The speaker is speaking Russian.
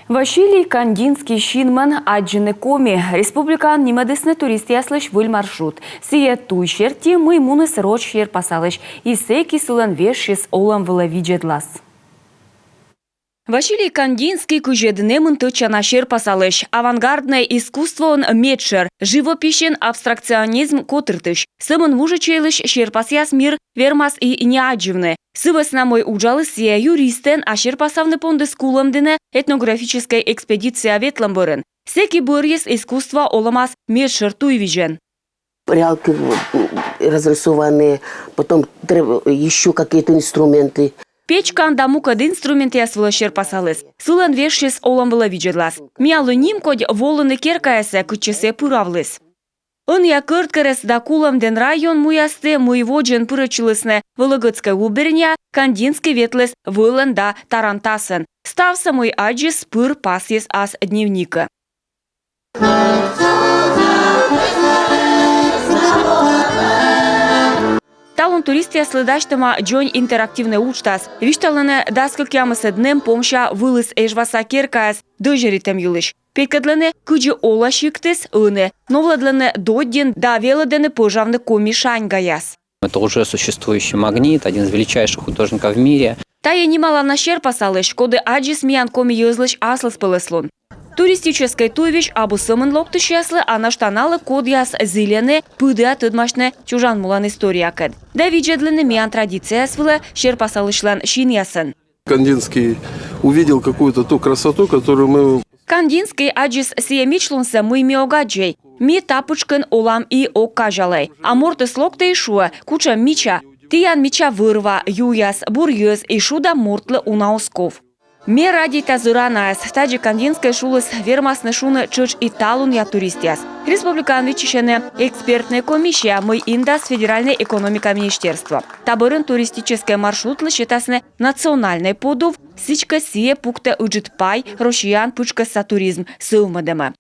Василий Кандинский шинман аджины коми. Республикан немедесне турист яслыш выль маршрут. Сие туй шерти мы мунес роч шер пасалыш. И секи сулан вешшис олам вла виджедлас. Василий Кандинский кужеднемын тычана шер пасалыш. Авангардное искусство он медшер. Живописен абстракционизм котыртыш. Сымын мужичейлыш шер пасяс мир вермас и неадживны. Сывас на мой уджалы сия юристен, а шер пасавны понды скулам дене этнографическая экспедиция ветламборен. Секи бурьес искусство оламас медшер туйвижен. Прялки разрисованные, потом еще какие-то инструменты. Печкан да мукад инструмент ясвыла шер пасалыс. Сылан вешшес олам вла виджедлас. Миялы ним кодь волыны керкаясе кычесе пуравлыс. Он я кырткарес да кулам ден район муясте муеводжен пырычылысне Вологодской губерния Кандинский ветлес вылан да тарантасен. Ставса мой аджис пыр пасьес ас дневника. Талон туристия следащтама джонь интерактивне учтас. Вишталане даскак ямысе днем помша вылыс эжваса керкаяс дожеритем юлыш. Пекадлене кыджи ола шиктес ыне, но владлене додден да велодене пожавны комишань гаяс. Это уже существующий магнит, один из величайших художников в мире. Тая немало на шер пасалыш, коды аджис миян коми юзлыш аслыс пылыслун. Туристической туйвиш абу сымын локтыш яслы, а наштаналы код яс зилене, пыдыа тыдмашне чужан мулан история кэд. Да виджедлене миян традиция свыла шер пасалышлан шин ясын. Кандинский увидел какую-то ту красоту, которую мы... Кандинский аджис сие мичлунса мы миогаджей. Ми тапучкын олам и оккажалай. А мортыс локты и шуа, куча мича. Тиян мича вырва, юяс, бурьёс и шуда мортлы унаосков. Ме ради тазыранаяс, таджи Кандинской шулыс вермасны шуны чыч и талун я туристяс. Республикан вичишене экспертная комиссия мы индас федеральной экономика министерства. Табырын туристический маршрут лышетасны национальный подув, сичка сие пукта уджит пай, рошиян пучка сатуризм сылмадема.